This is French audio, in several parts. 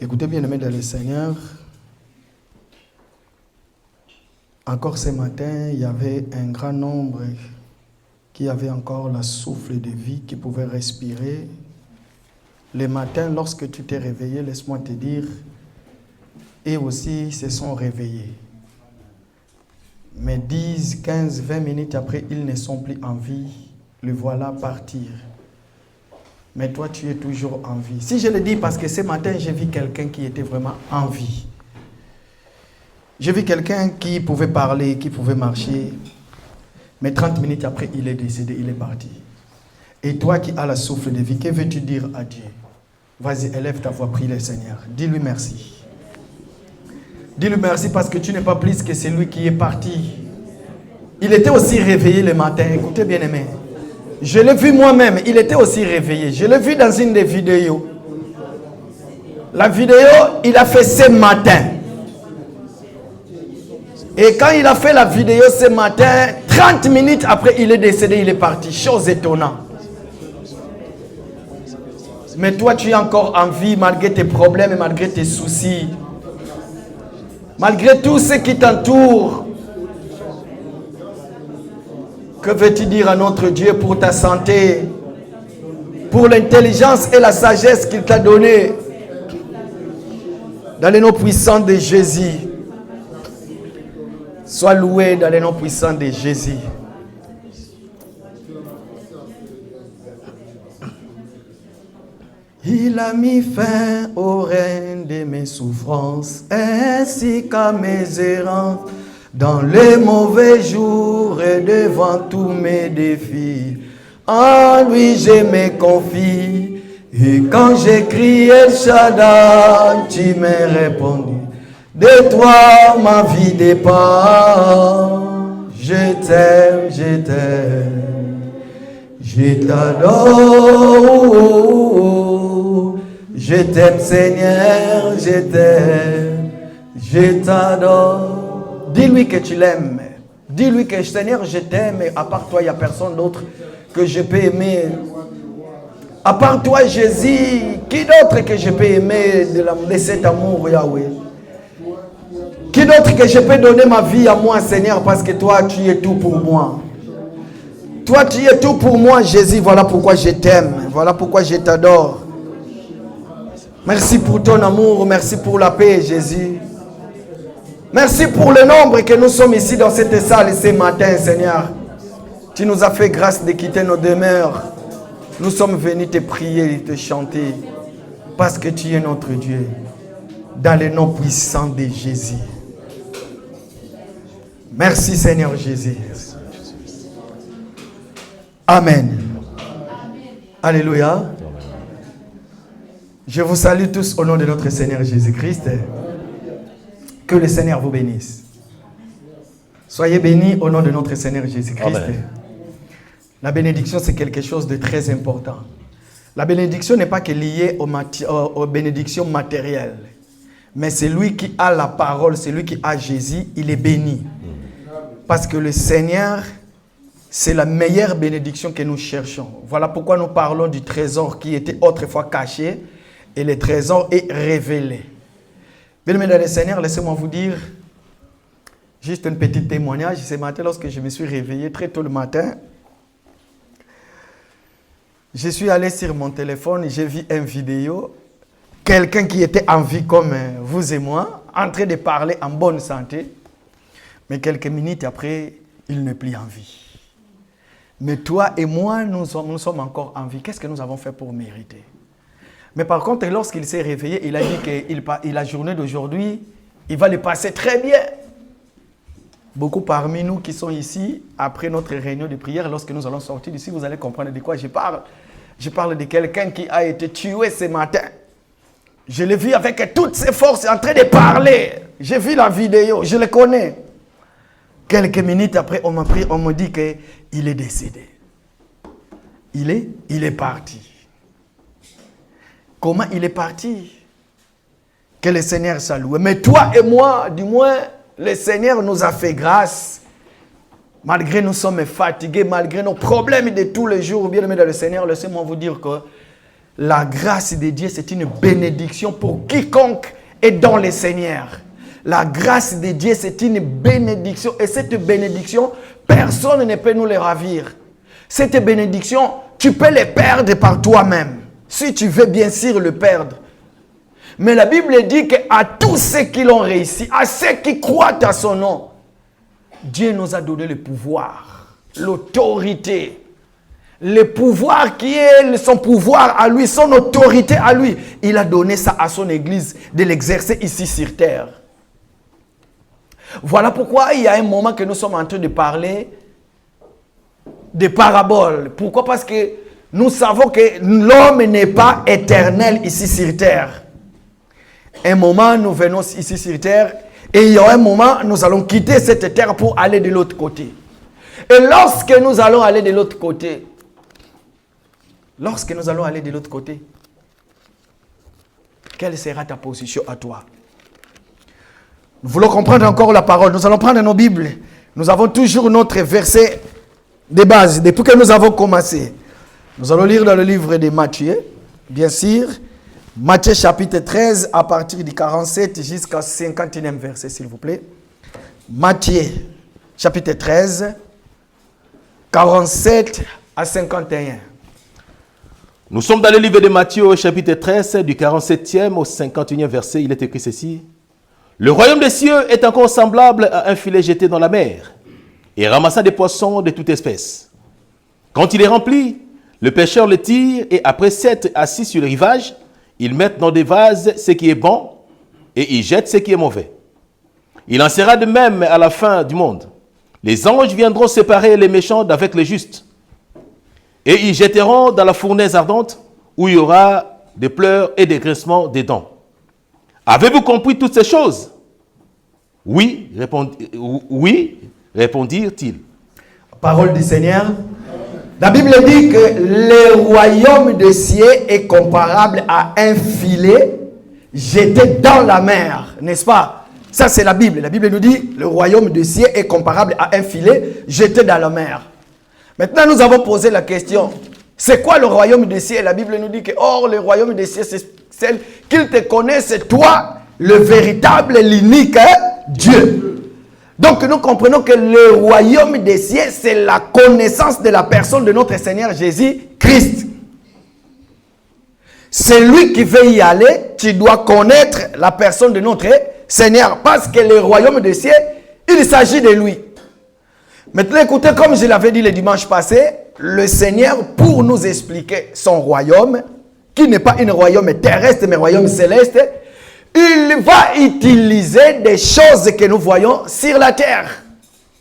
Écoutez bien, aimés dans le Seigneur. Encore ce matin, il y avait un grand nombre qui avaient encore la souffle de vie, qui pouvaient respirer. Le matin, lorsque tu t'es réveillé, laisse-moi te dire, et aussi se sont réveillés. Mais 10, 15, 20 minutes après, ils ne sont plus en vie. Le voilà partir. Mais toi, tu es toujours en vie. Si je le dis parce que ce matin, j'ai vu quelqu'un qui était vraiment en vie. J'ai vu quelqu'un qui pouvait parler, qui pouvait marcher. Mais 30 minutes après, il est décédé, il est parti. Et toi qui as la souffle de vie, que veux-tu dire à Dieu? Vas-y, élève ta voix, prie le Seigneur. Dis-lui merci. Dis-lui merci parce que tu n'es pas plus que celui qui est parti. Il était aussi réveillé le matin. Écoutez bien aimé. Je l'ai vu moi-même, il était aussi réveillé. Je l'ai vu dans une des vidéos. La vidéo, il a fait ce matin. Et quand il a fait la vidéo ce matin, 30 minutes après, il est décédé, il est parti. Chose étonnante. Mais toi, tu es encore en vie malgré tes problèmes et malgré tes soucis. Malgré tout ce qui t'entoure. Que veux-tu dire à notre Dieu pour ta santé, pour l'intelligence et la sagesse qu'il t'a donnée dans les noms puissants de Jésus. Sois loué dans les noms puissants de Jésus. Il a mis fin au règne de mes souffrances, ainsi qu'à mes errances. Dans les mauvais jours et devant tous mes défis, en lui je me confie. Et quand j'ai crié Shaddai, tu m'as répondu. De toi ma vie dépend. Je t'aime, je t'aime, je t'adore. Je t'aime Seigneur, je t'aime, je t'adore. Dis-lui que tu l'aimes. Dis-lui que Seigneur, je t'aime. Et à part toi, il n'y a personne d'autre que je peux aimer. À part toi, Jésus, qui d'autre que je peux aimer de cet amour, Yahweh? Qui d'autre que je peux donner ma vie à moi, Seigneur, parce que toi, tu es tout pour moi. Toi, tu es tout pour moi, Jésus. Voilà pourquoi je t'aime. Voilà pourquoi je t'adore. Merci pour ton amour. Merci pour la paix, Jésus. Merci pour le nombre que nous sommes ici dans cette salle ce matin, Seigneur. Tu nous as fait grâce de quitter nos demeures. Nous sommes venus te prier et te chanter parce que tu es notre Dieu. Dans le nom puissant de Jésus. Merci Seigneur Jésus. Amen. Alléluia. Je vous salue tous au nom de notre Seigneur Jésus-Christ. Que le Seigneur vous bénisse. Soyez bénis au nom de notre Seigneur Jésus-Christ. La bénédiction, c'est quelque chose de très important. La bénédiction n'est pas que liée aux bénédictions matérielles. Mais c'est lui qui a la parole, c'est lui qui a Jésus, il est béni. Parce que le Seigneur, c'est la meilleure bénédiction que nous cherchons. Voilà pourquoi nous parlons du trésor qui était autrefois caché et le trésor est révélé. Bien-aimés dans le Seigneur, laissez-moi vous dire juste un petit témoignage. Ce matin, lorsque je me suis réveillé très tôt le matin, je suis allé sur mon téléphone et j'ai vu une vidéo. Quelqu'un qui était en vie comme vous et moi, en train de parler en bonne santé. Mais quelques minutes après, il n'est plus en vie. Mais toi et moi, nous sommes encore en vie. Qu'est-ce que nous avons fait pour mériter? Mais par contre, lorsqu'il s'est réveillé, il a dit que la journée d'aujourd'hui, il va le passer très bien. Beaucoup parmi nous qui sont ici, après notre réunion de prière, lorsque nous allons sortir d'ici, vous allez comprendre de quoi je parle. Je parle de quelqu'un qui a été tué ce matin. Je l'ai vu avec toutes ses forces en train de parler. J'ai vu la vidéo, je le connais. Quelques minutes après, on me dit qu'il est décédé. Il est parti. Comment il est parti? Que le Seigneur soit loué. Mais toi et moi, du moins, le Seigneur nous a fait grâce. Malgré nous sommes fatigués, malgré nos problèmes de tous les jours, bien aimés dans le Seigneur, laissez-moi vous dire que La grâce de Dieu, c'est une bénédiction pour quiconque est dans le Seigneur. La grâce de Dieu, c'est une bénédiction. Et cette bénédiction, personne ne peut nous les ravir. Cette bénédiction, tu peux les perdre par toi-même. Si tu veux bien sûr le perdre. Mais la Bible dit qu'à tous ceux qui l'ont réussi, à ceux qui croient à son nom, Dieu nous a donné le pouvoir, l'autorité. Le pouvoir qui est son pouvoir à lui, son autorité à lui. Il a donné ça à son église de l'exercer ici sur terre. Voilà pourquoi il y a un moment que nous sommes en train de parler des paraboles. Pourquoi? Parce que nous savons que l'homme n'est pas éternel ici sur terre. Un moment, nous venons ici sur terre et il y a un moment, nous allons quitter cette terre pour aller de l'autre côté. Et lorsque nous allons aller de l'autre côté, quelle sera ta position à toi? Nous voulons comprendre encore la parole. Nous allons prendre nos Bibles. Nous avons toujours notre verset de base, depuis que nous avons commencé. Nous allons lire dans le livre de Matthieu, bien sûr. Matthieu chapitre 13, à partir du 47 jusqu'au 51e verset, s'il vous plaît. Matthieu chapitre 13, 47 à 51. Nous sommes dans le livre de Matthieu au chapitre 13, du 47e au 51e verset. Il est écrit ceci. Le royaume des cieux est encore semblable à un filet jeté dans la mer et ramassant des poissons de toute espèce. Quand il est rempli, le pêcheur le tire et après s'être assis sur le rivage, ils mettent dans des vases ce qui est bon et ils jettent ce qui est mauvais. Il en sera de même à la fin du monde. Les anges viendront séparer les méchants d'avec les justes et ils jetteront dans la fournaise ardente où il y aura des pleurs et des grincements des dents. Avez-vous compris toutes ces choses? Oui, répondirent-ils. Parole du Seigneur. La Bible dit que le royaume des cieux est comparable à un filet jeté dans la mer, n'est-ce pas? Ça c'est la Bible. La Bible nous dit le royaume des cieux est comparable à un filet jeté dans la mer. Maintenant nous avons posé la question, c'est quoi le royaume des cieux? La Bible nous dit que or le royaume des cieux c'est celle qu'ils te connaissent, toi, le véritable, l'unique Dieu. Donc nous comprenons que le royaume des cieux, c'est la connaissance de la personne de notre Seigneur Jésus-Christ. C'est lui qui veut y aller, tu dois connaître la personne de notre Seigneur. Parce que le royaume des cieux, il s'agit de lui. Maintenant écoutez, comme je l'avais dit le dimanche passé, le Seigneur, pour nous expliquer son royaume, qui n'est pas un royaume terrestre, mais un royaume céleste, il va utiliser des choses que nous voyons sur la terre,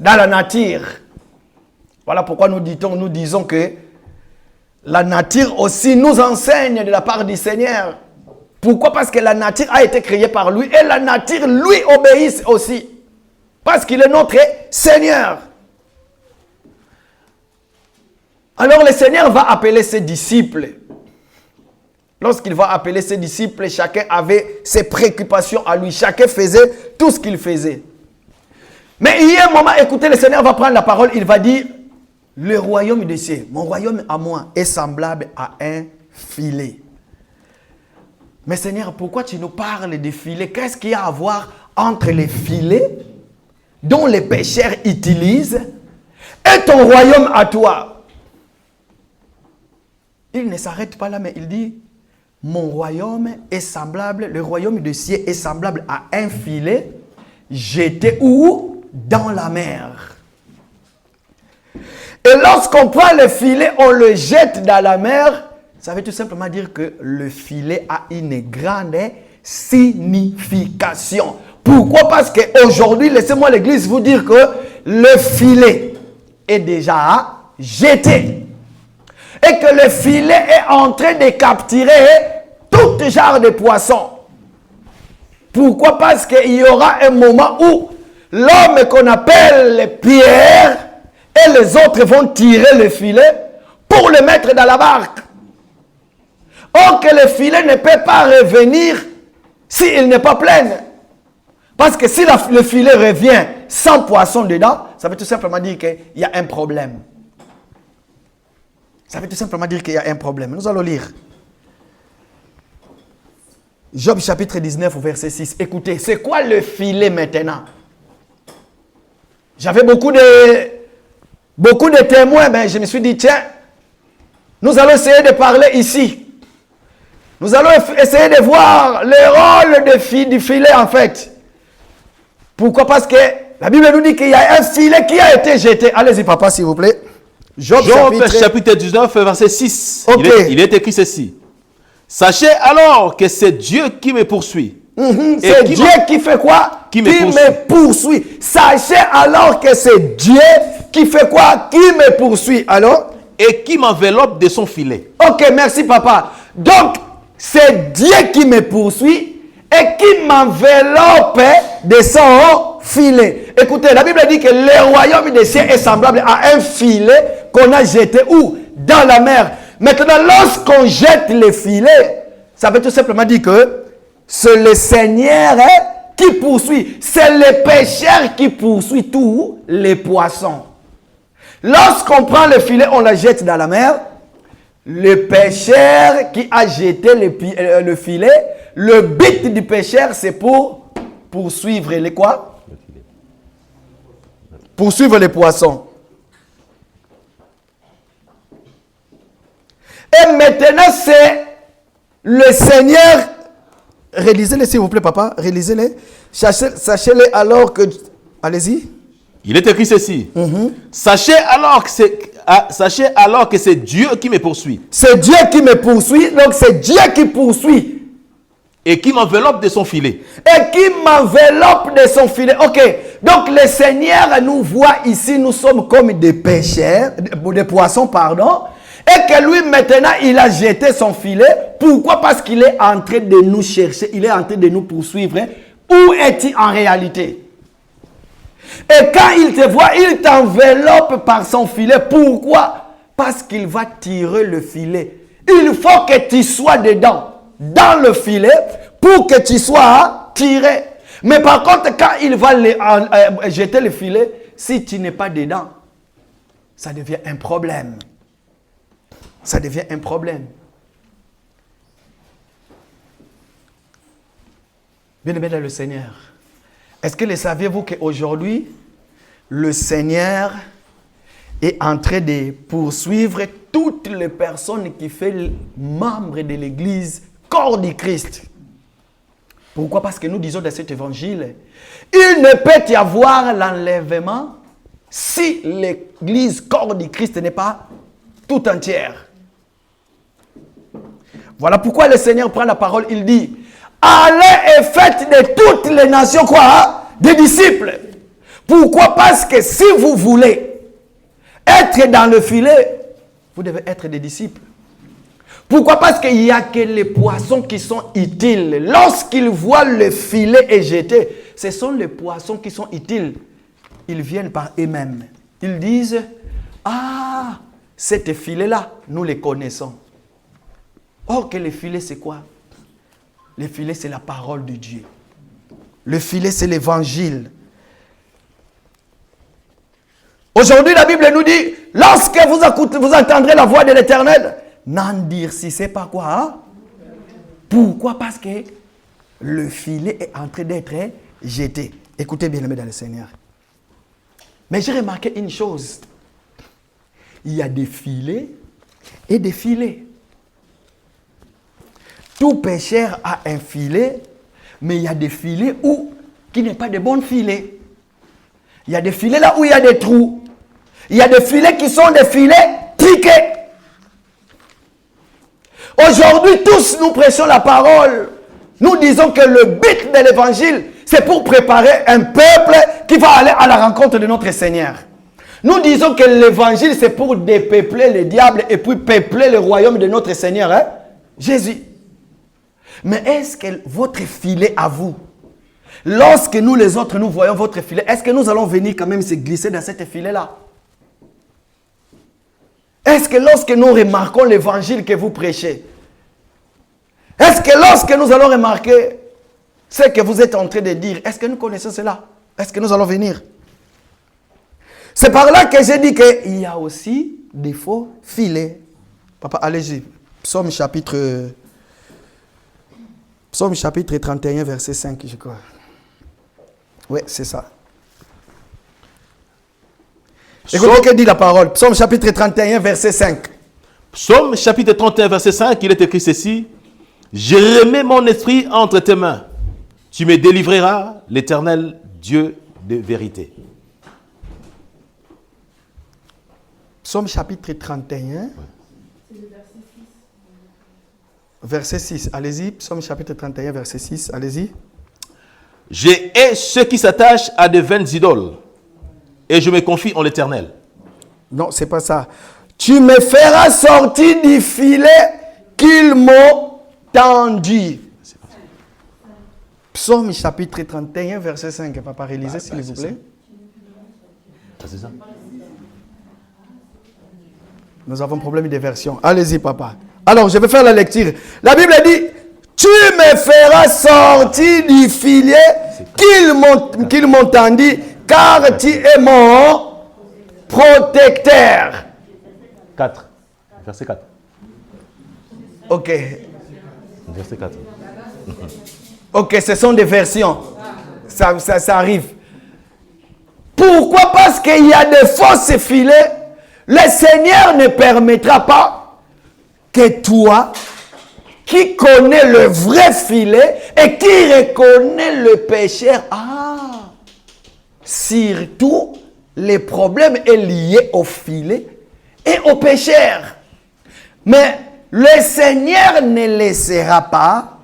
dans la nature. Voilà pourquoi nous disons que la nature aussi nous enseigne de la part du Seigneur. Pourquoi? Parce que la nature a été créée par lui et la nature lui obéit aussi. Parce qu'il est notre Seigneur. Alors le Seigneur va appeler ses disciples. Lorsqu'il va appeler ses disciples, chacun avait ses préoccupations à lui. Chacun faisait tout ce qu'il faisait. Mais il y a un moment, écoutez, le Seigneur va prendre la parole. Il va dire, le royaume des cieux, mon royaume à moi, est semblable à un filet. Mais Seigneur, pourquoi tu nous parles des filets? Qu'est-ce qu'il y a à voir entre les filets dont les pécheurs utilisent et ton royaume à toi? Il ne s'arrête pas là, mais il dit, mon royaume est semblable, le royaume des cieux est semblable à un filet jeté où? Dans la mer. Et lorsqu'on prend le filet, on le jette dans la mer, ça veut tout simplement dire que le filet a une grande signification. Pourquoi? Parce qu'aujourd'hui, laissez-moi l'église vous dire que le filet est déjà jeté. Et que le filet est en train de capturer tout genre de poissons. Pourquoi? Parce qu'il y aura un moment où l'homme qu'on appelle Pierre et les autres vont tirer le filet pour le mettre dans la barque. Or que le filet ne peut pas revenir s'il n'est pas plein. Parce que si le filet revient sans poisson dedans, ça veut tout simplement dire qu'il y a un problème. Ça veut tout simplement dire qu'il y a un problème. Nous allons lire. Job chapitre 19 verset 6. Écoutez, c'est quoi le filet maintenant? J'avais beaucoup de témoins, mais je me suis dit, tiens, nous allons essayer de parler ici. Nous allons essayer de voir le rôle du filet en fait. Pourquoi? Parce que la Bible nous dit qu'il y a un filet qui a été jeté. Allez-y papa s'il vous plaît. Job chapitre 19 verset 6. Okay. Il est écrit ceci. Sachez alors que c'est Dieu qui me poursuit. C'est Dieu qui fait quoi? Qui me poursuit. Sachez alors que c'est Dieu qui fait quoi? Qui me poursuit. Alors? Et qui m'enveloppe de son filet. Ok, merci papa. Donc, c'est Dieu qui me poursuit et qui m'enveloppe de son filet. Écoutez, la Bible dit que le royaume des cieux est semblable à un filet qu'on a jeté où? Dans la mer. Maintenant, lorsqu'on jette le filet, ça veut tout simplement dire que c'est le Seigneur qui poursuit. C'est le pêcheur qui poursuit tous les poissons. Lorsqu'on prend le filet, on le jette dans la mer. Le pêcheur qui a jeté le filet, le but du pêcheur, c'est pour poursuivre les quoi? Poursuivre les poissons. Et maintenant, c'est le Seigneur. Réalisez-les, s'il vous plaît, papa. Réalisez-les. Sachez-les alors que... Allez-y. Il est écrit ceci. Sachez alors que c'est Dieu qui me poursuit. C'est Dieu qui me poursuit. Donc, c'est Dieu qui poursuit. Et qui m'enveloppe de son filet. Et qui m'enveloppe de son filet. Ok. Donc, le Seigneur nous voit ici. Nous sommes comme des pêcheurs, des poissons, pardon. Et que lui, maintenant, il a jeté son filet. Pourquoi? Parce qu'il est en train de nous chercher. Il est en train de nous poursuivre. Où est-il en réalité? Et quand il te voit, il t'enveloppe par son filet. Pourquoi? Parce qu'il va tirer le filet. Il faut que tu sois dedans, dans le filet, pour que tu sois tiré. Mais par contre, quand il va jeter le filet, si tu n'es pas dedans, ça devient un problème. Ça devient un problème. Bien-aimé dans le Seigneur, est-ce que le saviez-vous qu'aujourd'hui, le Seigneur est en train de poursuivre toutes les personnes qui font membre de l'Église, corps du Christ? Pourquoi? Parce que nous disons dans cet évangile, il ne peut y avoir l'enlèvement si l'Église, corps du Christ, n'est pas tout entière. Voilà pourquoi le Seigneur prend la parole, il dit, allez et faites de toutes les nations quoi? Des disciples. Pourquoi? Parce que si vous voulez être dans le filet, vous devez être des disciples. Pourquoi? Parce qu'il n'y a que les poissons qui sont utiles. Lorsqu'ils voient le filet est jeté, ce sont les poissons qui sont utiles. Ils viennent par eux-mêmes. Ils disent, ah, ces filets-là, nous les connaissons. Or que le filet, c'est quoi? Le filet, c'est la parole de Dieu. Le filet, c'est l'évangile. Aujourd'hui, la Bible nous dit, lorsque vous entendrez la voix de l'Éternel, n'endurcissez pas quoi? Hein? Pourquoi? Parce que le filet est en train d'être jeté. Écoutez bien, aimés dans le Seigneur. Mais j'ai remarqué une chose. Il y a des filets et des filets. Tout pêcheur a un filet, mais il y a des filets qui n'est pas de bons filets. Il y a des filets là où il y a des trous. Il y a des filets qui sont des filets triqués. Aujourd'hui, tous nous prêchons la parole. Nous disons que le but de l'évangile, c'est pour préparer un peuple qui va aller à la rencontre de notre Seigneur. Nous disons que l'évangile, c'est pour dépeupler le diable et puis peupler le royaume de notre Seigneur, hein? Jésus. Mais est-ce que votre filet à vous, lorsque nous les autres, nous voyons votre filet, est-ce que nous allons venir quand même se glisser dans cet filet-là? Est-ce que lorsque nous remarquons l'évangile que vous prêchez, est-ce que lorsque nous allons remarquer ce que vous êtes en train de dire, est-ce que nous connaissons cela? Est-ce que nous allons venir? C'est par là que j'ai dit qu'il y a aussi des faux filets. Papa, allez-y. Psaume chapitre Psaume chapitre 31, verset 5, je crois. Oui, c'est ça. Écoutez que dit la parole. Psaume chapitre 31, verset 5. Psaume chapitre 31, verset 5, il est écrit ceci. Je remets mon esprit entre tes mains. Tu me délivreras, l'Éternel Dieu de vérité. Psaume chapitre 31, verset 6. Allez-y, Psaume chapitre 31, verset 6. Allez-y. Je hais ceux qui s'attachent à de vaines idoles, et je me confie en l'Éternel. Non, c'est pas ça. Tu me feras sortir du filet qu'ils m'ont tendu. Psaume chapitre 31, verset 5. Papa, réalisez s'il vous plaît. C'est ça. Nous avons un problème de version. Allez-y, papa. Alors, je vais faire la lecture. La Bible dit, tu me feras sortir du filet qu'ils m'ont tendu, car tu es mon protecteur. 4. Verset 4. Ok. Verset 4. Ok, ce sont des versions. Ça arrive. Pourquoi? Parce qu'il y a de fausses filets. Le Seigneur ne permettra pas que toi, qui connais le vrai filet et qui reconnaît le pécheur, surtout, le problème est lié au filet et au pécheur. Mais le Seigneur ne laissera pas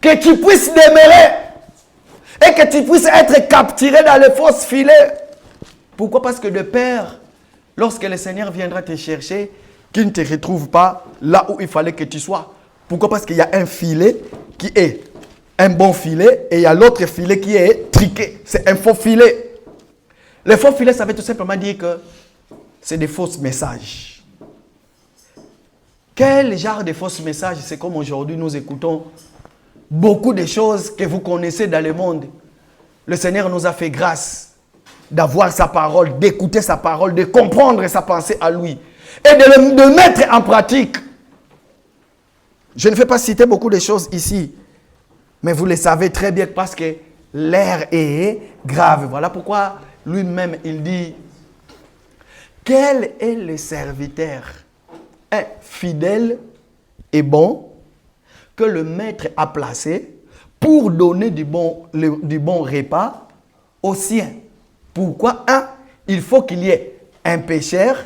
que tu puisses demeurer et que tu puisses être capturé dans les fausses filets. Pourquoi? Parce que de peur, lorsque le Seigneur viendra te chercher, qu'il ne te retrouve pas là où il fallait que tu sois. Pourquoi? Parce qu'il y a un filet qui est un bon filet et il y a l'autre filet qui est triqué. C'est un faux filet. Le faux filet, ça veut tout simplement dire que c'est des faux messages. Quel genre de faux messages? C'est comme aujourd'hui nous écoutons beaucoup de choses que vous connaissez dans le monde. Le Seigneur nous a fait grâce d'avoir sa parole, d'écouter sa parole, de comprendre sa pensée à lui et de mettre en pratique. Je ne vais pas citer beaucoup de choses ici, mais vous le savez très bien parce que l'air est grave. Voilà pourquoi lui-même il dit, quel est le serviteur fidèle et bon que le maître a placé pour donner du bon repas aux siens. Pourquoi? Il faut qu'il y ait un pécheur.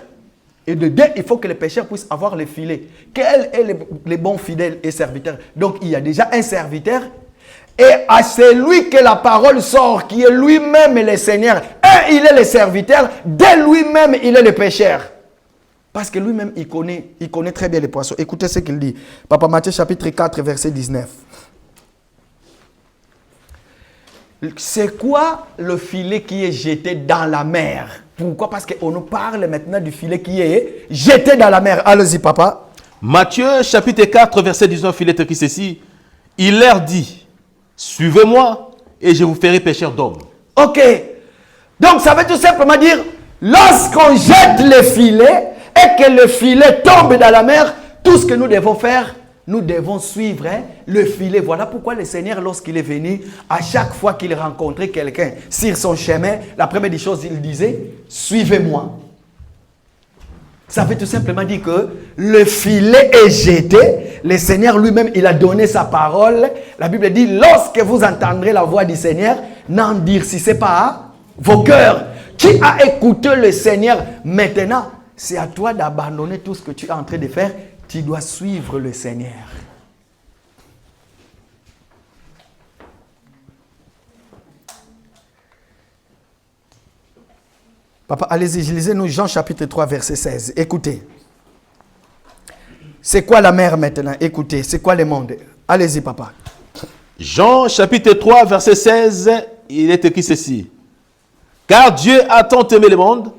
Et de deux, il faut que les pécheurs puissent avoir le filet. Quel est le bon fidèle et serviteur? Donc, il y a déjà un serviteur. Et à celui que la parole sort, qui est lui-même le Seigneur, il est le serviteur. De lui-même, il est le pécheur. Parce que lui-même, il connaît très bien les poissons. Écoutez ce qu'il dit. Papa Matthieu chapitre 4, verset 19. C'est quoi le filet qui est jeté dans la mer? Pourquoi? Parce qu'on nous parle maintenant du filet qui est jeté dans la mer. Allez-y, papa. Matthieu chapitre 4, verset 19, il est écrit ceci. Il leur dit, suivez-moi et je vous ferai pécheur d'hommes. Ok. Donc, ça veut tout simplement dire, lorsqu'on jette le filet et que le filet tombe dans la mer, tout ce que nous devons faire, nous devons suivre le filet. Voilà pourquoi le Seigneur, lorsqu'il est venu, à chaque fois qu'il rencontrait quelqu'un sur son chemin, la première des choses, il disait, suivez-moi. Ça veut tout simplement dire que le filet est jeté. Le Seigneur lui-même, il a donné sa parole. La Bible dit, lorsque vous entendrez la voix du Seigneur, n'endurcissez pas vos cœurs. Qui a écouté le Seigneur maintenant? C'est à toi d'abandonner tout ce que tu es en train de faire. Tu dois suivre le Seigneur. Papa, allez-y, lisez-nous Jean chapitre 3, verset 16. Écoutez. C'est quoi la mer maintenant? Écoutez, c'est quoi le monde? Allez-y, papa. Jean chapitre 3, verset 16, il est écrit ceci. Car Dieu a tant aimé le monde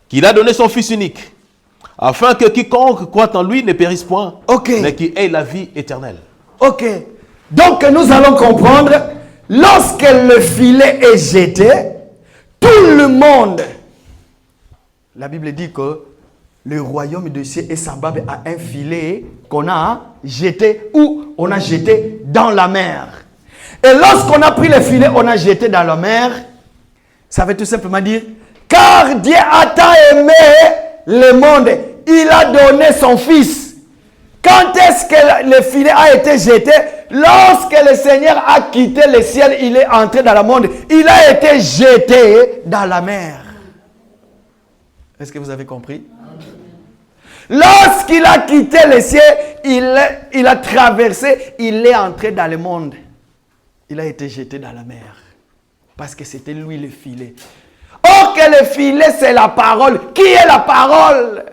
qu'il a donné son Fils unique, afin que quiconque croit en lui ne périsse point, mais qu'il ait la vie éternelle. Ok. Donc nous allons comprendre, lorsque le filet est jeté, tout le monde, la Bible dit que le royaume de cieux est semblable à un filet qu'on a jeté où? On a jeté dans la mer. Et lorsqu'on a pris le filet, on a jeté dans la mer. Ça veut tout simplement dire, car Dieu a tant aimé le monde, il a donné son fils. Quand est-ce que le filet a été jeté? Lorsque le Seigneur a quitté le ciel, il est entré dans le monde. Il a été jeté dans la mer. Est-ce que vous avez compris? Lorsqu'il a quitté le ciel, il a traversé, il est entré dans le monde. Il a été jeté dans la mer. Parce que c'était lui le filet. Or que le filet, c'est la parole. Qui est la parole?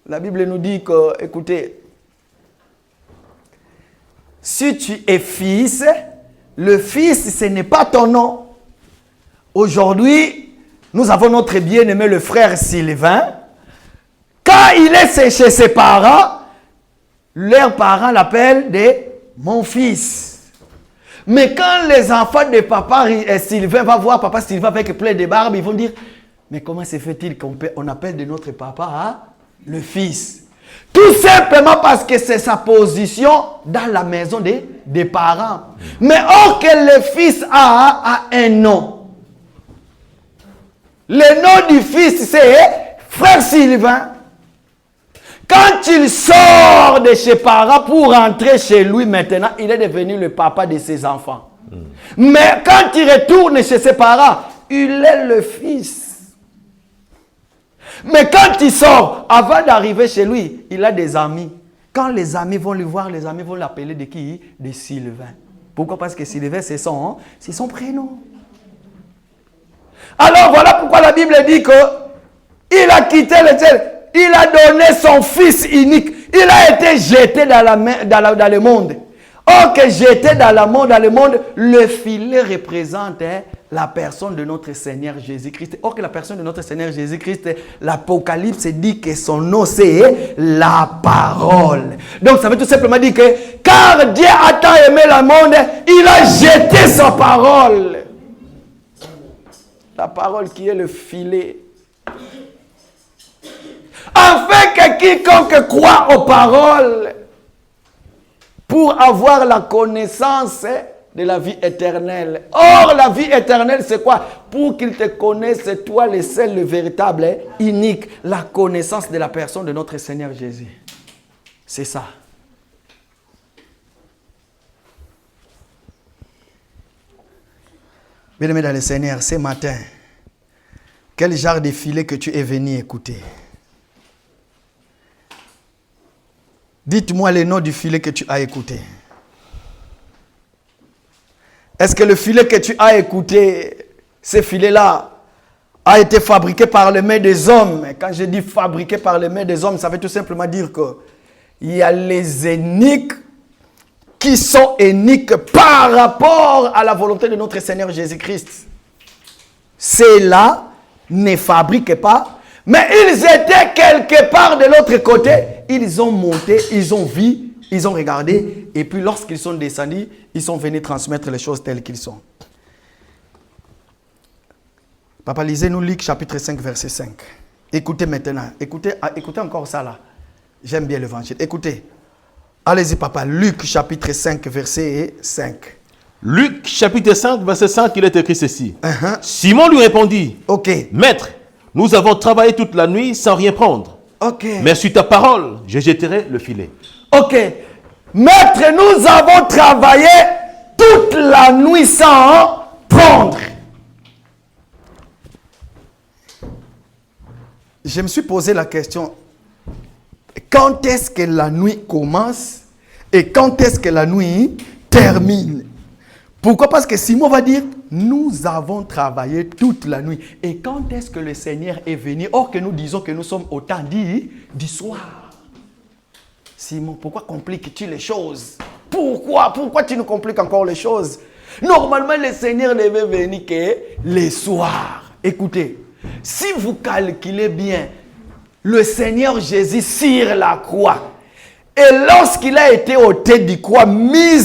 La Bible nous dit que, écoutez, si tu es fils, le fils, ce n'est pas ton nom. Aujourd'hui, nous avons notre bien-aimé, le frère Sylvain. Quand il est chez ses parents, leurs parents l'appellent mon fils. Mais quand les enfants de papa Sylvain vont voir papa Sylvain avec plein de barbes, ils vont dire, mais comment se fait-il qu'on appelle de notre papa le fils? Tout simplement parce que c'est sa position dans la maison des parents. Mais or que le fils a un nom. Le nom du fils, c'est frère Sylvain. Quand il sort de chez parents pour rentrer chez lui maintenant, il est devenu le papa de ses enfants. Mais quand il retourne chez ses parents, il est le fils. Mais quand il sort, avant d'arriver chez lui, il a des amis. Quand les amis vont le voir, les amis vont l'appeler de qui? De Sylvain. Pourquoi? Parce que Sylvain, c'est son prénom. Alors voilà pourquoi la Bible dit que il a quitté le ciel. Il a donné son fils unique. Il a été jeté dans le monde. Or que jeté dans le monde, le filet représente la personne de notre Seigneur Jésus-Christ. Or que la personne de notre Seigneur Jésus-Christ, l'Apocalypse dit que son nom c'est la parole. Donc ça veut tout simplement dire que car Dieu a tant aimé le monde, il a jeté sa parole. La parole qui est le filet. Afin que quiconque croit aux paroles pour avoir la connaissance de la vie éternelle. Or, la vie éternelle, c'est quoi? Pour qu'il te connaisse, toi, le seul, le véritable, unique, la connaissance de la personne de notre Seigneur Jésus. C'est ça. Bien-aimé dans le Seigneur, ce matin, quel genre de filet que tu es venu écouter? Dites-moi le nom du filet que tu as écouté. Est-ce que le filet que tu as écouté, ce filet-là, a été fabriqué par les mains des hommes? Quand je dis fabriqué par les mains des hommes, ça veut tout simplement dire qu'il y a les énigmes qui sont énigmes par rapport à la volonté de notre Seigneur Jésus-Christ. Ceux-là ne fabriquent pas, mais ils étaient quelque part de l'autre côté. Ils ont monté, ils ont vu, ils ont regardé, et puis lorsqu'ils sont descendus, ils sont venus transmettre les choses telles qu'elles sont. Papa, lisez-nous Luc chapitre 5, verset 5. Écoutez maintenant, écoutez encore ça là. J'aime bien l'évangile. Écoutez. Allez-y papa, Luc chapitre 5, verset 5. Luc chapitre 5, verset 5, il est écrit ceci. Simon lui répondit, Maître, nous avons travaillé toute la nuit sans rien prendre. Mais sur ta parole, je jetterai le filet. Maître, nous avons travaillé toute la nuit sans prendre. Je me suis posé la question, quand est-ce que la nuit commence et quand est-ce que la nuit termine? Pourquoi? Parce que Simon va dire, nous avons travaillé toute la nuit. Et quand est-ce que le Seigneur est venu? Or que nous disons que nous sommes au temps du soir. Simon, pourquoi compliques-tu les choses? Pourquoi tu nous compliques encore les choses? Normalement, le Seigneur ne veut venir que les soirs. Écoutez, si vous calculez bien, le Seigneur Jésus sur la croix, et lorsqu'il a été ôté du croix, mis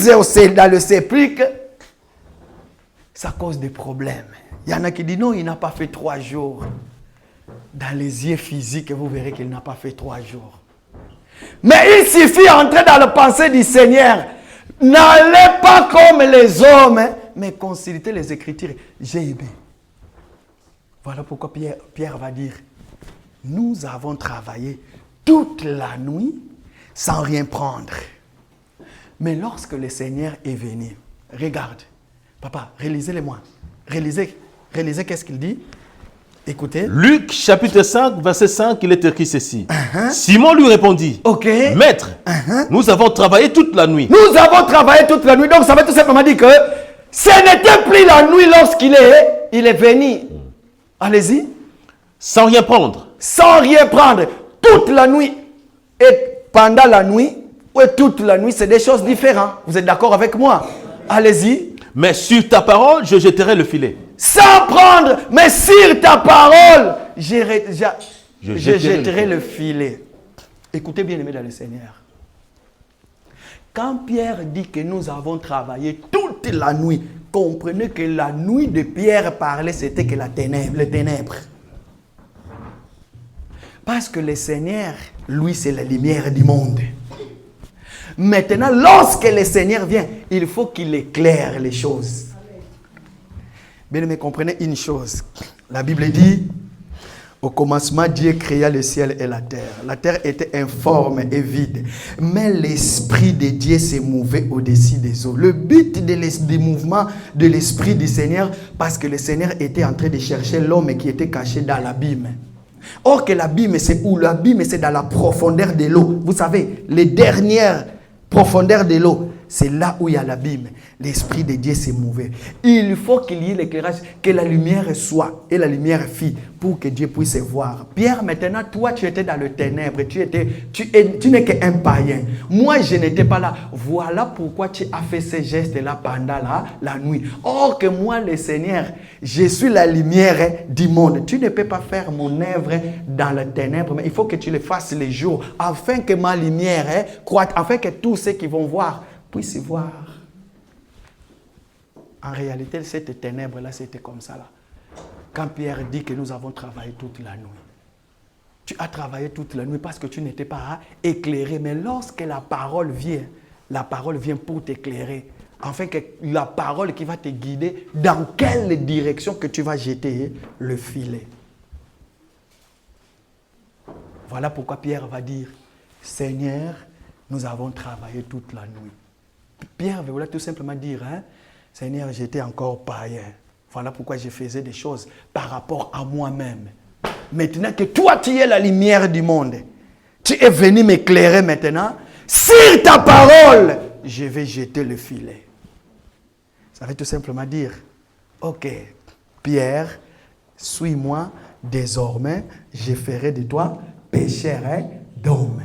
dans le sépulcre, ça cause des problèmes. Il y en a qui disent non, il n'a pas fait 3 jours. Dans les yeux physiques, vous verrez qu'il n'a pas fait 3 jours. Mais il suffit d'entrer dans la pensée du Seigneur. N'allez pas comme les hommes, mais consultez les Écritures. J'ai aimé. Voilà pourquoi Pierre va dire, nous avons travaillé toute la nuit sans rien prendre. Mais lorsque le Seigneur est venu, regarde, papa, réalisez-le-moi. Réalisez qu'est-ce qu'il dit. Écoutez. Luc chapitre 5, verset 5, il est écrit ceci. Simon lui répondit, Maître, nous avons travaillé toute la nuit. Nous avons travaillé toute la nuit. Donc ça veut tout simplement dire que ce n'était plus la nuit lorsqu'il est venu. Allez-y. Sans rien prendre. Sans rien prendre. Toute la nuit. Et pendant la nuit, ou toute la nuit, c'est des choses différentes. Vous êtes d'accord avec moi? Allez-y. Mais sur ta parole, je jetterai le filet. Sans prendre, mais sur ta parole, je jetterai le filet. Écoutez bien, aimés dans le Seigneur. Quand Pierre dit que nous avons travaillé toute la nuit, comprenez que la nuit de Pierre parlait, c'était que les ténèbres. Parce que le Seigneur, lui, c'est la lumière du monde. Maintenant, lorsque le Seigneur vient, il faut qu'il éclaire les choses. Bien aimé, comprenez une chose. La Bible dit, au commencement, Dieu créa le ciel et la terre. La terre était informe et vide. Mais l'Esprit de Dieu se mouvait au-dessus des eaux. Le but du mouvement de l'Esprit du Seigneur, parce que le Seigneur était en train de chercher l'homme qui était caché dans l'abîme. Or que l'abîme, c'est où? L'abîme, c'est dans la profondeur de l'eau. Vous savez, les dernières profondeurs de l'eau, c'est là où il y a l'abîme. L'Esprit de Dieu s'est mouvé. Il faut qu'il y ait l'éclairage, que la lumière soit et la lumière fille pour que Dieu puisse voir. Pierre, maintenant, toi, tu étais dans le ténèbre. Tu n'es qu'un païen. Moi, je n'étais pas là. Voilà pourquoi tu as fait ces gestes-là pendant la nuit. Or que moi, le Seigneur, je suis la lumière du monde. Tu ne peux pas faire mon œuvre dans le ténèbre, mais il faut que tu le fasses les jours, afin que ma lumière croît, afin que tous ceux qui vont voir puissent voir. En réalité, cette ténèbre-là, c'était comme ça. Là. Quand Pierre dit que nous avons travaillé toute la nuit. Tu as travaillé toute la nuit parce que tu n'étais pas éclairé. Mais lorsque la parole vient pour t'éclairer. Afin que la parole qui va te guider dans quelle direction que tu vas jeter le filet. Voilà pourquoi Pierre va dire, Seigneur, nous avons travaillé toute la nuit. Pierre voulait tout simplement dire, Seigneur, j'étais encore païen. Voilà pourquoi je faisais des choses par rapport à moi-même. Maintenant que toi, tu es la lumière du monde, tu es venu m'éclairer maintenant. Sur ta parole, je vais jeter le filet. Ça veut tout simplement dire, ok, Pierre, suis-moi, désormais, je ferai de toi pêcheur d'hommes.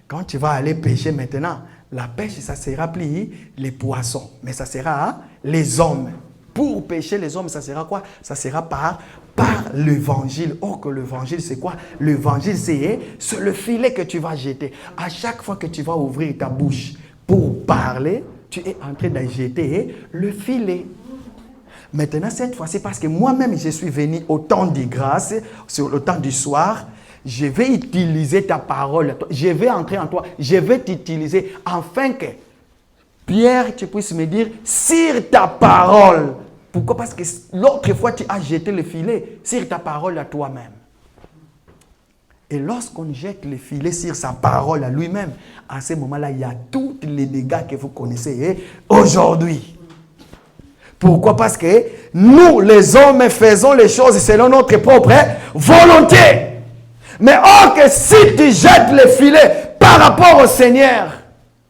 Quand tu vas aller pêcher maintenant, la pêche, ça sera plus les poissons, mais ça sera les hommes. Pour pêcher les hommes, ça sera quoi? Ça sera par l'évangile. Or que l'évangile, c'est quoi? L'évangile, c'est le filet que tu vas jeter. À chaque fois que tu vas ouvrir ta bouche pour parler, tu es en train de jeter le filet. Maintenant, cette fois-ci, parce que moi-même, je suis venu au temps de grâce, sur le temps du soir, je vais utiliser ta parole. Je vais entrer en toi. Je vais t'utiliser afin que, Pierre, tu puisses me dire, sur ta parole. Pourquoi? Parce que l'autre fois, tu as jeté le filet sur ta parole à toi-même. Et lorsqu'on jette le filet sur sa parole à lui-même, à ce moment-là, il y a tous les dégâts que vous connaissez aujourd'hui. Pourquoi? Parce que nous, les hommes, faisons les choses selon notre propre volonté. Mais or que si tu jettes le filet par rapport au Seigneur,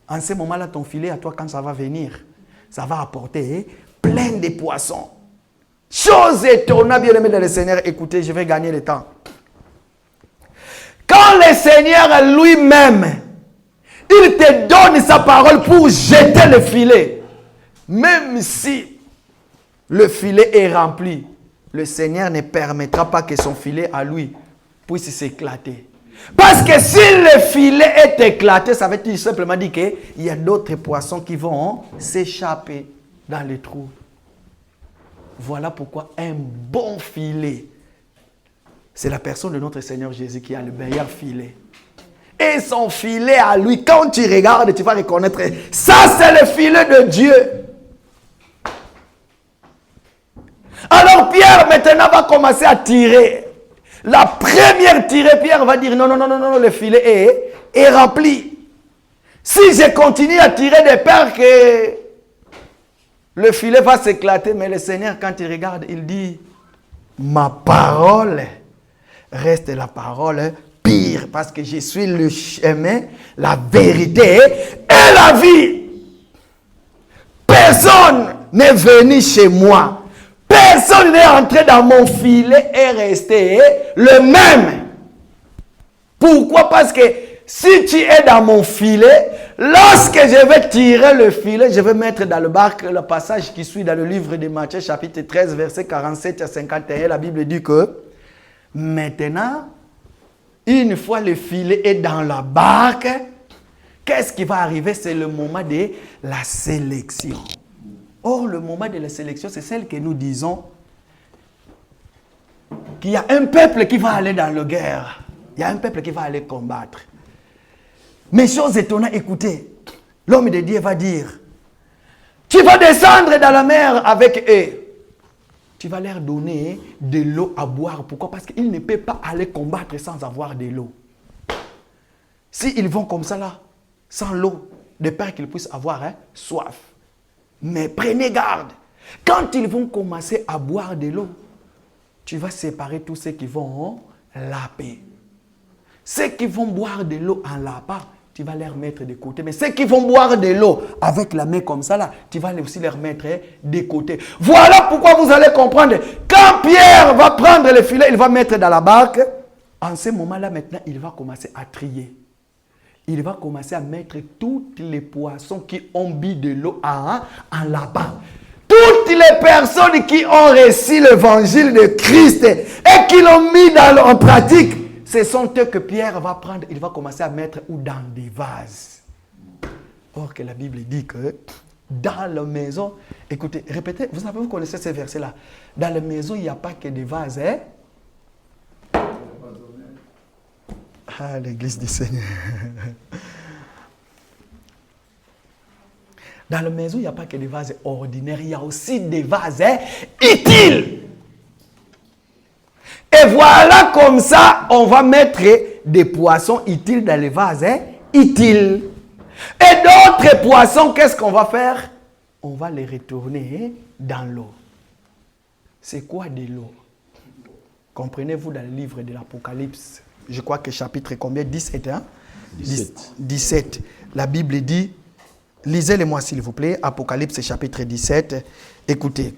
en ce moment-là, ton filet à toi, quand ça va venir, ça va apporter plein de poissons. Chose étonnante, bien aimé dans le Seigneur. Écoutez, je vais gagner le temps. Quand le Seigneur lui-même, il te donne sa parole pour jeter le filet, même si le filet est rempli, le Seigneur ne permettra pas que son filet à lui puisse s'éclater. Parce que si le filet est éclaté, ça veut dire simplement dire qu'il y a d'autres poissons qui vont s'échapper dans les trous. Voilà pourquoi un bon filet, c'est la personne de notre Seigneur Jésus qui a le meilleur filet. et son filet à lui. Quand tu regardes, tu vas reconnaître, ça c'est le filet de Dieu. Alors Pierre maintenant va commencer à tirer. La première tirée, Pierre va dire, non, le filet est rempli. Si je continue à tirer de peur que le filet va s'éclater, mais le Seigneur, quand il regarde, il dit, ma parole reste la parole pire, parce que je suis le chemin, la vérité et la vie. Personne n'est venu chez moi. Personne n'est entré dans mon filet et resté le même. Pourquoi? Parce que si tu es dans mon filet, lorsque je vais tirer le filet, je vais mettre dans le barque le passage qui suit dans le livre de Matthieu, chapitre 13, versets 47 à 51. La Bible dit que maintenant, une fois le filet est dans la barque, qu'est-ce qui va arriver? C'est le moment de la sélection. Or, le moment de la sélection, c'est celle que nous disons qu'il y a un peuple qui va aller dans la guerre. Il y a un peuple qui va aller combattre. Mais chose étonnante, écoutez, l'homme de Dieu va dire, tu vas descendre dans la mer avec eux. Tu vas leur donner de l'eau à boire. Pourquoi? Parce qu'ils ne peuvent pas aller combattre sans avoir de l'eau. S'ils vont comme ça là, sans l'eau, de peur qu'ils puissent avoir soif. Mais prenez garde. Quand ils vont commencer à boire de l'eau, tu vas séparer tous ceux qui vont laper. Ceux qui vont boire de l'eau en lapant, tu vas les mettre de côté. Mais ceux qui vont boire de l'eau avec la main comme ça, là, tu vas aussi les remettre de côté. Voilà pourquoi vous allez comprendre. Quand Pierre va prendre le filet, il va mettre dans la barque. En ce moment-là, maintenant, il va commencer à trier. Il va commencer à mettre tous les poissons qui ont bu de l'eau en lapin. Toutes les personnes qui ont reçu l'évangile de Christ et qui l'ont mis en pratique, ce sont eux que Pierre va prendre, il va commencer à mettre dans des vases. Or que la Bible dit que dans la maison, écoutez, répétez, vous connaissez ces versets-là. Dans la maison, il n'y a pas que des vases. Ah, l'église du Seigneur. Dans la maison, il n'y a pas que des vases ordinaires, il y a aussi des vases utiles. Et voilà, comme ça, on va mettre des poissons utiles dans les vases utiles. Et d'autres poissons, qu'est-ce qu'on va faire? On va les retourner dans l'eau. C'est quoi de l'eau? Comprenez-vous dans le livre de l'Apocalypse, je crois que chapitre combien? 17, hein? 17. La Bible dit, lisez-le-moi s'il vous plaît, Apocalypse chapitre 17, écoutez.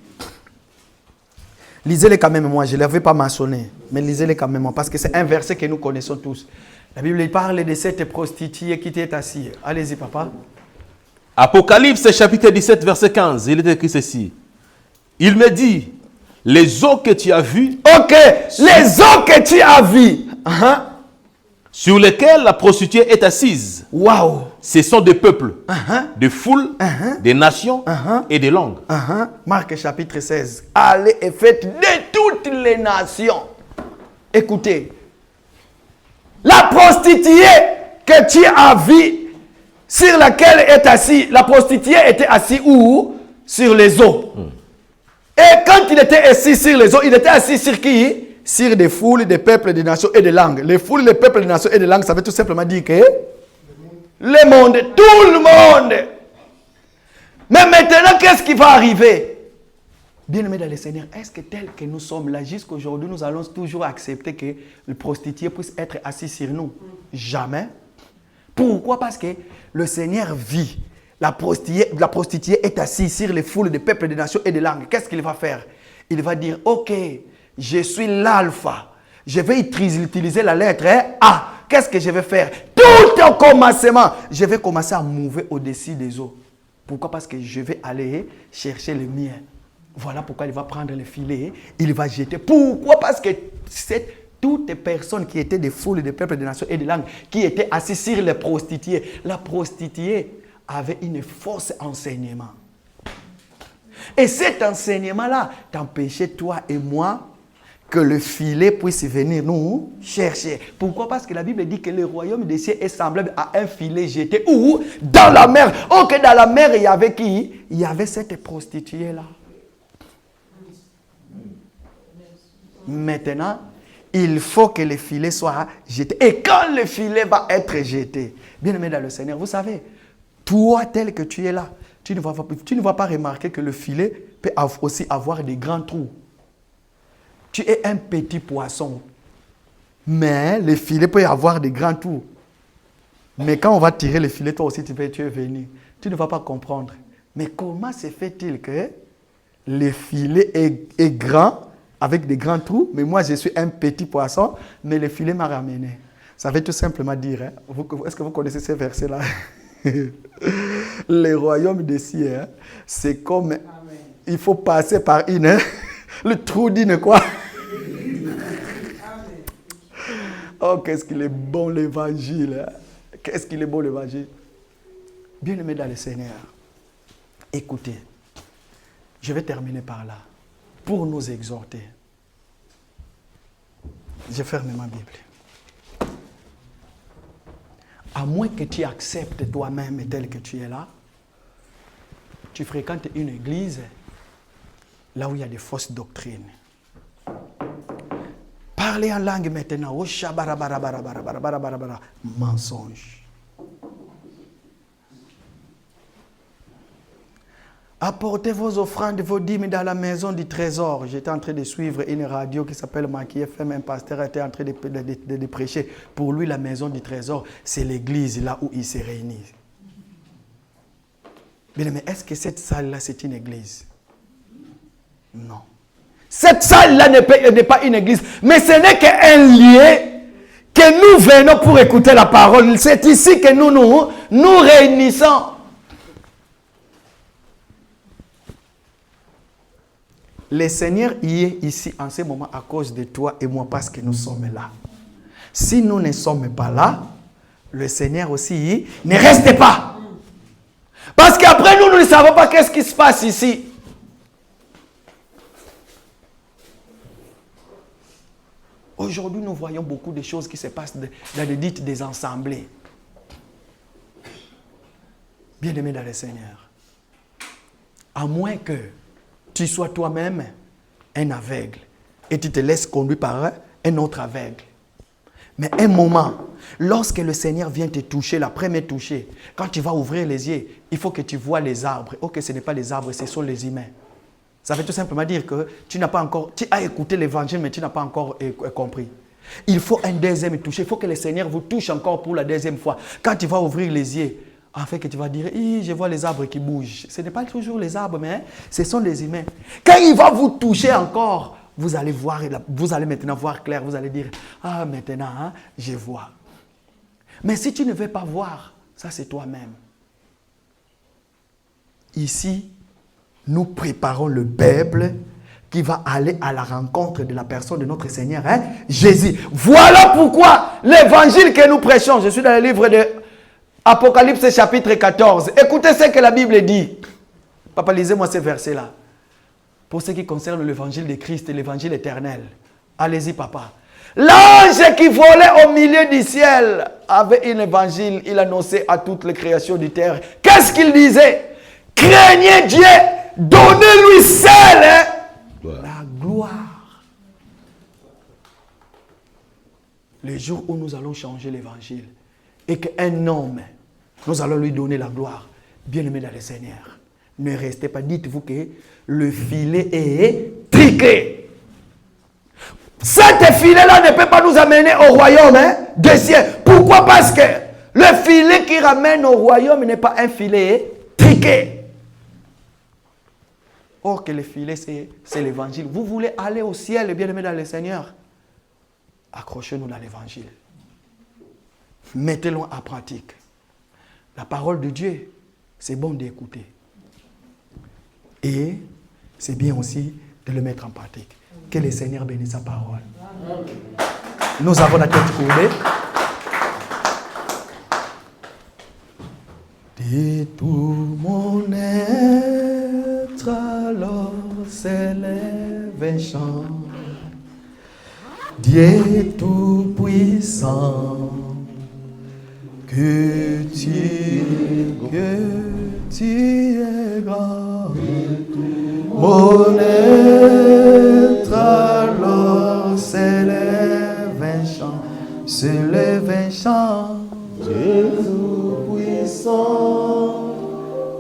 Lisez-le quand même, moi, je ne l'avais pas mentionné, mais lisez-le quand même, parce que c'est un verset que nous connaissons tous. La Bible parle de cette prostituée qui était assise. Allez-y, papa. Apocalypse chapitre 17, verset 15, il est écrit ceci. Il me dit, les eaux que tu as vues. Ok, les eaux que tu as vues. Sur lesquelles la prostituée est assise. Waouh. Ce sont des peuples, des foules, des nations et des langues. Marc chapitre 16. Allez et faites de toutes les nations. Écoutez. La prostituée que tu as vue, sur laquelle est assise, la prostituée était assise où? Sur les eaux. Et quand il était assis sur les eaux, il était assis sur qui? Sur des foules, des peuples, des nations et des langues. Les foules, les peuples, des nations et des langues, ça veut tout simplement dire que le monde, tout le monde. Mais maintenant, qu'est-ce qui va arriver? Bien-aimés dans le Seigneur, est-ce que tel que nous sommes là, jusqu'à aujourd'hui, nous allons toujours accepter que le prostitué puisse être assis sur nous? Jamais. Pourquoi? Parce que le Seigneur vit. La prostituée est assise sur les foules des peuples, des nations et des langues. Qu'est-ce qu'il va faire? Il va dire, ok, je suis l'alpha. Je vais utiliser la lettre A. Qu'est-ce que je vais faire? Tout au commencement, je vais commencer à mouver au-dessus des eaux. Pourquoi? Parce que je vais aller chercher le mien. Voilà pourquoi il va prendre le filet, il va jeter. Pourquoi? Parce que c'est toutes les personnes qui étaient des foules, des peuples, des nations et des langues, qui étaient assises sur les prostituées. La prostituée avait une fausse enseignement. Et cet enseignement-là t'empêchait, toi et moi, que le filet puisse venir nous chercher. Pourquoi? Parce que la Bible dit que le royaume des cieux est semblable à un filet jeté où? Dans la mer. Oh, que dans la mer, il y avait qui? Il y avait cette prostituée-là. Maintenant, il faut que le filet soit jeté. Et quand le filet va être jeté, bien aimé dans le Seigneur, vous savez, toi tel que tu es là, tu ne vas pas remarquer que le filet peut aussi avoir des grands trous. Tu es un petit poisson, mais le filet peut avoir des grands trous. Mais quand on va tirer le filet, toi aussi tu es venu. Tu ne vas pas comprendre. Mais comment se fait-il que le filet est grand, avec des grands trous, mais moi je suis un petit poisson, mais le filet m'a ramené? Ça veut tout simplement dire, est-ce que vous connaissez ces versets-là? Le royaume des cieux, c'est comme, il faut passer par le trou d'une quoi? Oh, qu'est-ce qu'il est bon l'évangile. Qu'est-ce qu'il est bon l'évangile. Bien-aimés dans le Seigneur, écoutez, je vais terminer par là, pour nous exhorter. Je ferme ma Bible. À moins que tu acceptes toi-même tel que tu es là, tu fréquentes une église là où il y a des fausses doctrines. Parlez en langue maintenant. Mensonge. Apportez vos offrandes, vos dîmes dans la maison du trésor. J'étais en train de suivre une radio qui s'appelle Maki FM. Un pasteur était en train de prêcher. Pour lui, la maison du trésor, c'est l'église là où il se réunit. Mais est-ce que cette salle-là, c'est une église? Non. Cette salle-là n'est pas une église, mais ce n'est qu'un lieu que nous venons pour écouter la parole. C'est ici que nous réunissons. Le Seigneur y est ici en ce moment à cause de toi et moi parce que nous sommes là. Si nous ne sommes pas là, le Seigneur aussi ne reste pas. Parce qu'après nous ne savons pas qu'est-ce qui se passe ici. Aujourd'hui, nous voyons beaucoup de choses qui se passent dans les dites des assemblées. Bien-aimé dans le Seigneur, à moins que tu sois toi-même un aveugle et tu te laisses conduire par un autre aveugle. Mais un moment, lorsque le Seigneur vient te toucher, la première touchée, quand tu vas ouvrir les yeux, il faut que tu vois les arbres. Ok, ce n'est pas les arbres, ce sont les humains. Ça veut tout simplement dire que tu as écouté l'évangile, mais tu n'as pas encore compris. Il faut un deuxième toucher. Il faut que le Seigneur vous touche encore pour la deuxième fois. Quand tu vas ouvrir les yeux, en fait que tu vas dire, je vois les arbres qui bougent. Ce n'est pas toujours les arbres, mais ce sont les humains. Quand il va vous toucher encore, vous allez maintenant voir clair. Vous allez dire, ah maintenant, je vois. Mais si tu ne veux pas voir, ça c'est toi-même. Ici, nous préparons le peuple qui va aller à la rencontre de la personne de notre Seigneur, Jésus. Voilà pourquoi l'évangile que nous prêchons, je suis dans le livre de Apocalypse chapitre 14. Écoutez ce que la Bible dit. Papa, lisez-moi ces versets-là. Pour ce qui concerne l'évangile de Christ et l'évangile éternel. Allez-y, papa. L'ange qui volait au milieu du ciel avait un évangile. Il annonçait à toutes les créations du terre. Qu'est-ce qu'il disait? Craignez Dieu, donnez-lui seul la gloire. Le jour où nous allons changer l'évangile et qu'un homme, nous allons lui donner la gloire, bien-aimé dans le Seigneur, ne restez pas, dites-vous que le filet est triqué. Cet filet-là ne peut pas nous amener au royaume des cieux. Pourquoi? Parce que le filet qui ramène au royaume n'est pas un filet triqué. Or que le filet, c'est l'évangile. Vous voulez aller au ciel, bien-aimé dans le Seigneur? Accrochez-nous dans l'évangile. Mettez-le en pratique. La parole de Dieu, c'est bon d'écouter. Et c'est bien aussi de le mettre en pratique. Que le Seigneur bénisse sa parole. Nous avons la tête couronnée. De tout mon être, alors s'élève un chant Dieu tout-puissant, que tu es grand. Mon être alors s'élève un chant, Dieu tout-puissant,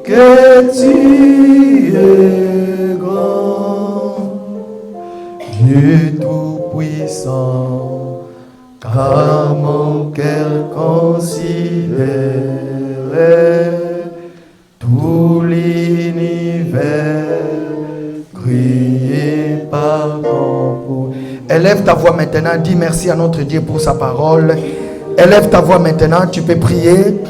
que tu es grand. Dieu tout-puissant, car mon cœur considère tout l'univers, crié par ton pouls. Élève ta voix maintenant, dis merci à notre Dieu pour sa parole. Élève ta voix maintenant, tu peux prier.